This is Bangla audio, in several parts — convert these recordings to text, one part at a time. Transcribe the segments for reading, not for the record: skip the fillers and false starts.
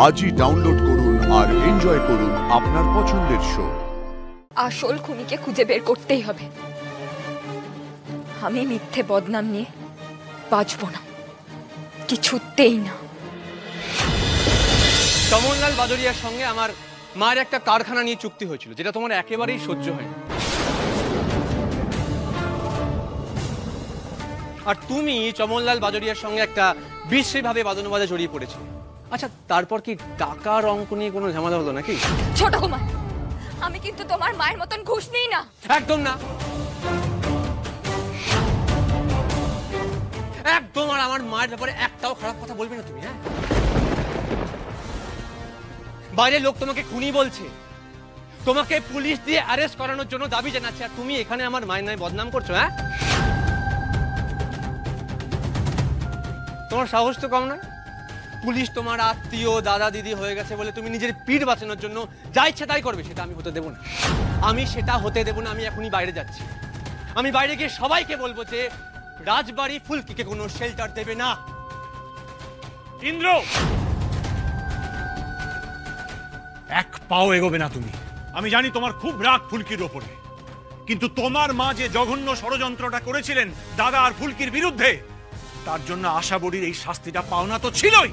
আজই ডাউনলোড করুন আর এনজয় করুন আপনার পছন্দের শো। আসল খুনিকে খুঁজে বের করতেই হবে। আমি মিথ্যে বদনাম নিয়ে বাঁচব না, কিছুতেই না। চমনলাল বাজরিয়ার সঙ্গে আমার মায়ের একটা কারখানা নিয়ে চুক্তি হয়েছিল, যেটা তোমার একেবারেই সহ্য হয়নি। আর তুমি চমনলাল বাজরিয়ার সঙ্গে একটা বিশ্রীভাবে বাদনবাজে জড়িয়ে পড়েছিল। আচ্ছা, তারপর কি টাকার অঙ্ক নিয়ে কোনো ঝামেলা হলো নাকি? ছোট কুমার, আমি কিন্তু তোমার মায়ের মতন ঘুষ নিই না। একদম না, একদম। আর আমার মায়ের ব্যাপারে একটাও খারাপ কথা বলবে না তুমি। হ্যাঁ, বাইরের লোক তোমাকে খুনি বলছে, তোমাকে পুলিশ দিয়ে অ্যারেস্ট করানোর জন্য দাবি জানাচ্ছে, আর তুমি এখানে আমার মায়ের নামে বদনাম করছো। হ্যাঁ, তোমার সাহস তো কম নয়। পুলিশ তোমার আত্মীয়, দাদা দিদি হয়ে গেছে বলে তুমি নিজের পিঠ বাঁচানোর জন্য যা ইচ্ছে তাই করবে, সেটা আমি হতে দেবো না। আমি সেটা হতে দেবো না। আমি এখনই বাইরে যাচ্ছি। আমি বাইরে গিয়ে সবাইকে বলবো যে রাজবাড়ি ফুলকিকে কোনো শেল্টার দেবে না। ইন্দ্র, এক পাও এগোবে না তুমি। আমি জানি তোমার খুব রাগ ফুলকির ওপরে, কিন্তু তোমার মা যে জঘন্য ষড়যন্ত্রটা করেছিলেন দাদা আর ফুলকির বিরুদ্ধে, তার জন্য আশাবড়ির এই শাস্তিটা পাওনা তো ছিলই।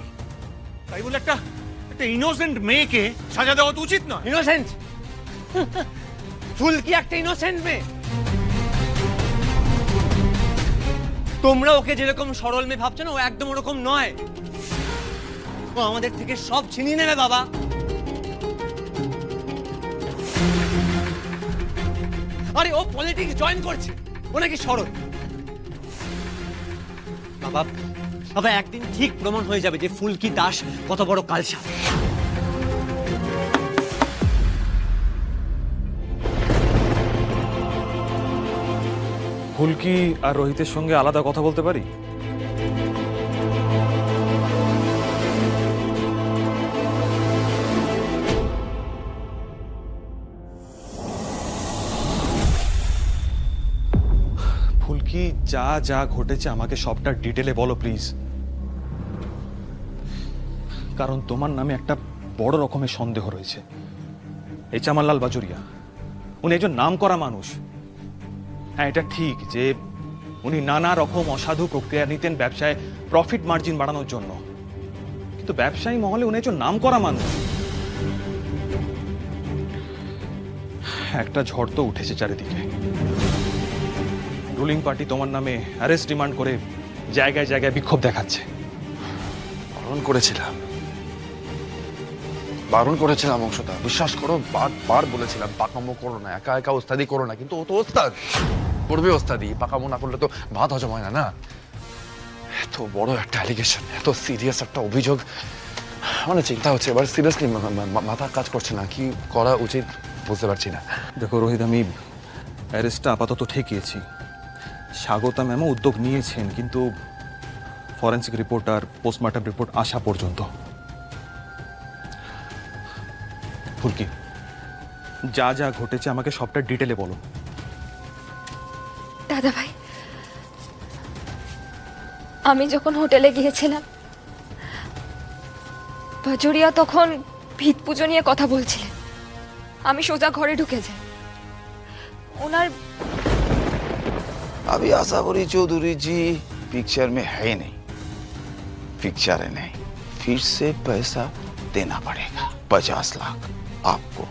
তাই বলে একটা ইনোসেন্ট মেয়েকে সাজা দেওয়া তো উচিত নয়। ইনোসেন্ট? ফুলকি একটা ইনোসেন্ট মেয়ে? তোমরা ওকে যেরকম সরল মেয়ে ভাবছো না, ও একদম ওরকম নয়। ও আমাদের থেকে সব ছিনিয়ে নেবে বাবা। আরে ও পলিটিক্স জয়েন করছে, ও নাকি সরল? বাবা বাবা, একদিন ঠিক প্রমাণ হয়ে যাবে যে ফুলকি দাস কত বড় কালসা। ফুলকি আর রোহিতের সঙ্গে আলাদা কথা বলতে পারি? ফুলকি, যা যা ঘটেছে আমাকে সবটা ডিটেলে বলো প্লিজ। কারণ তোমার নামে একটা বড় রকমের সন্দেহ রয়েছে। এই চমনলাল বাজরিয়া, উনি একজন নামকরা মানুষ। হ্যাঁ, এটা ঠিক যে উনি নানা রকম অসাধু প্রক্রিয়া নিতেন ব্যবসায় প্রফিট মার্জিন বাড়ানোর জন্য, কিন্তু ব্যবসায়ী মহলে উনি একজন নামকরা মানুষ। একটা ঝড় তো উঠেছে চারিদিকে। রুলিং পার্টি তোমার নামে অ্যারেস্ট ডিমান্ড করে জায়গায় জায়গায় বিক্ষোভ দেখাচ্ছে। বারণ করেছিলাম অংশটা, বিশ্বাস করো, বারবার বলেছিলাম পাকামো করো না, একা একা ওস্তাদি করো না, কিন্তু ও তো ওস্তাদ, করবে ওস্তাদি। পাকামো না করলে তো ভাত হজম হয় না। না, এত বড় একটা অ্যালিগেশন, এত সিরিয়াস একটা অভিযোগ, মানে চিন্তা হচ্ছে এবার সিরিয়াসলি মাথা কাজ করছে না, কি করা উচিত বুঝতে পারছি না। দেখো রোহিত, আমি অ্যারেস্টটা আপাতত ঠেকিয়েছি। স্বাগতা ম্যামও উদ্যোগ নিয়েছেন, কিন্তু ফরেন্সিক রিপোর্ট আর পোস্টমর্টম রিপোর্ট আসা পর্যন্ত। ফুলকি, যা যা ঘটেছে আমাকে সবটা ডিটেলে বলো। দাদা ভাই, আমি যখন হোটেলে গিয়েছিলাম, বাজরিয়া তখন ভিত পুজো নিয়ে কথা বলছিলেন। আমি সোজা ঘরে ঢুকে যাই। ওনার अभी आशाबरी चौधरी जी पिक्चर में है नहीं, पिक्चर है नहीं, फिर से पैसा देना पड़ेगा। 50 लाख आपको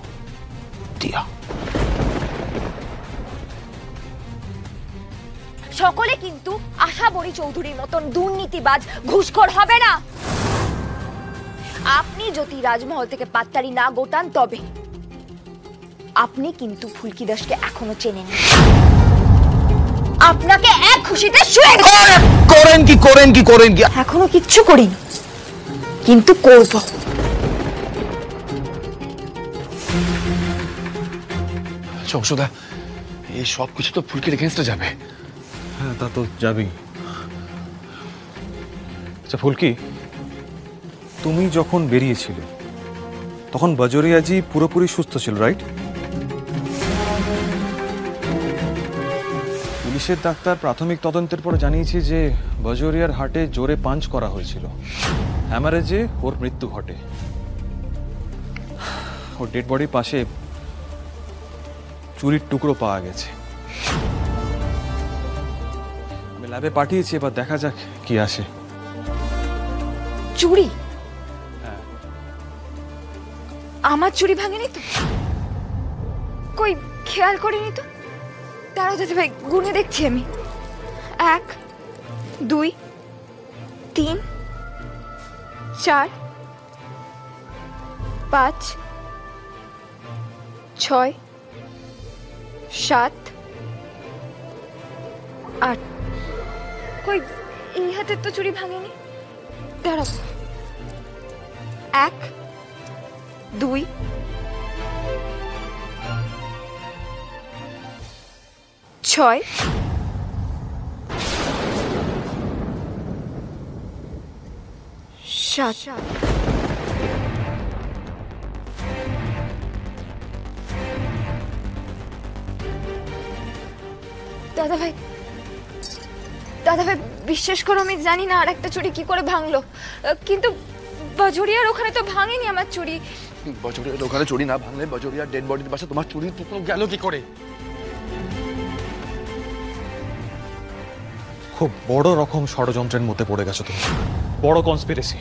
दिया। সকলে কিন্তু আশাবরী চৌধুরীর মতন দুর্নীতিবাজ ঘুষখোর হবে না। আপনি যদি রাজমহল থেকে পাত্তারি না গোটান, তবে আপনি কিন্তু ফুলকি দাসকে এখনো চেনেন। আপনাকে এক খুশিতে শুয়ে করেন কি এখনো কিচ্ছু করিনি, কিন্তু করব। অংশদা, এই সব কিছু তো ফুলকির এগেইনস্টে যাবে। হ্যাঁ, তা তো যাবেই। আচ্ছা ফুলকি, তুমি যখন বেরিয়েছিলে তখন বাজরিয়াজি পুরোপুরি সুস্থ ছিল, রাইট? পুলিশের ডাক্তার প্রাথমিক তদন্তের পর জানিয়েছে যে বাজরিয়ার হার্টে জোরে পাঞ্চ করা হয়েছিল, হ্যামারেজে ওর মৃত্যু ঘটে। ওর ডেড বডির পাশে চুরির টুকরো পাওয়া গেছে। আমি ল্যাবে পাঠিয়েছি, এবার দেখা যাক কি আসে। চুরি? আমার চুরি ভাঙেনি তো? কই খেয়াল করিনি তো। দাঁড়াও দাদা ভাই, গুনে দেখছি আমি। 1 2 3 4 5 6 7 8। কই এই হাতের তো চুরি ভাঙেনি। দাঁড়াও, 1 2 6 7। দাদা ভাই, দাদা ভাই বিশ্বাস করো আমি জানি না আর একটা চুরি কি করে ভাঙলো, কিন্তু বাজুরিয়ার ওখানে তো ভাঙেনি আমার চুরি। বজরিয়ার ওখানে চুরি না ভাঙলে বজরিয়ার ডেড বডির পাশে তোমার চুরির টুকরো গেল কি করে? খুব বড় রকম ষড়যন্ত্রের মধ্যে পড়ে গেছো তুমি, বড় কনস্পিরেসি।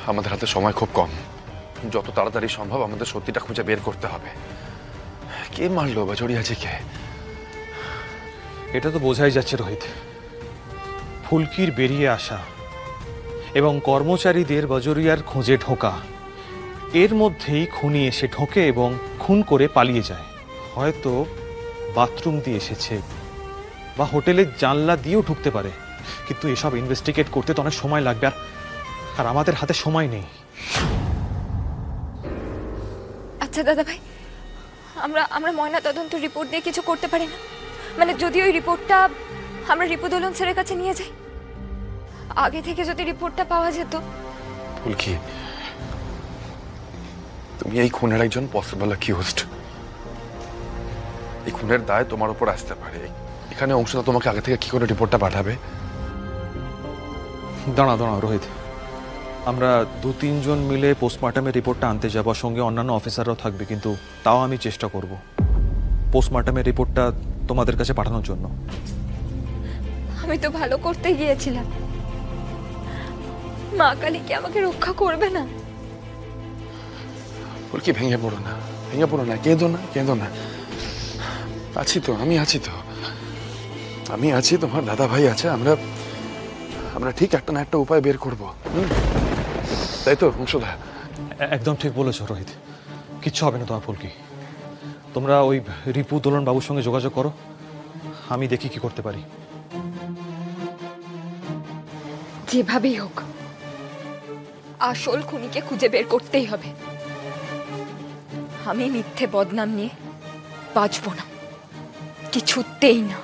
আমাদের হাতে সময় খুব কম, যত তাড়াতাড়ি সম্ভব আমাদের সত্যিটা খুঁজে বের করতে হবে। কে মারলো বজরিয়াজিকে? এটা তো বোঝাই যাচ্ছে রোহিত, ফুলকির বেরিয়ে আসা এবং কর্মচারীদের বাজরিয়ার খোঁজে ঢোকা, এর মধ্যেই খুনি এসে ঢোকে এবং খুন করে পালিয়ে যায়। হয়তো বাথরুম দিয়ে এসেছে বা হোটেলের জানলা দিয়েও ঢুকতে পারে, কিন্তু এসব ইনভেস্টিগেট করতে তো অনেক সময় লাগবে, আর আমাদের হাতে সময় নেই। আচ্ছা দাদা ভাই, আমরা ময়না তদন্ত রিপোর্ট দিয়ে কিছু করতে পারি না? মানে যদি ওই রিপোর্টটা আমরা রিপুদলন স্যারের কাছে নিয়ে যাই, আগে থেকে যদি রিপোর্টটা পাওয়া যেত। ফুলকি, তুমি এই খুনের একজন পসিবল অ্যাকিউজড। এই খুনের দায় তোমার উপর আসতে পারে। এখানে অংশটা তোমাকে আগে থেকে কি করে রিপোর্টটা পাঠাবে? দাঁড়া রোহিত, আমরা 2-3 জন মিলে পোস্টমর্টমের রিপোর্টটা আনতে যাবো, সঙ্গে অন্যান্য অফিসাররাও থাকবে, কিন্তু তাও আমি চেষ্টা করব পোস্টমর্টমের রিপোর্টটা তোমাদের কাছে পাঠানোর জন্য। আমি তো ভালো করতে গিয়েছিলাম, মা কালী কি আমাকে রক্ষা করবে না? ফুলকি ভেঙে পড়ো না, ভেঙে পড়ো না, কেঁদো না, কেঁদো না। আছি তো, আমি আছি তো, আমি আছি, তোমার দাদা ভাই আছে, আমরা ঠিক একটা না একটা উপায় বের করবো, তাই তো অংশদা? একদম ঠিক বলেছো রোহিত, কিচ্ছু হবে না তোমার ফুলকি। তোমরা ওই রিপু দোলন বাবুর সঙ্গে যোগাযোগ করো, আমি দেখি কি করতে পারি। যেভাবেই হোক আসল খুনিকে খুঁজে বের করতেই হবে। আমি মিথ্যে বদনাম নিয়ে বাঁচবো না, কিছুতেই না।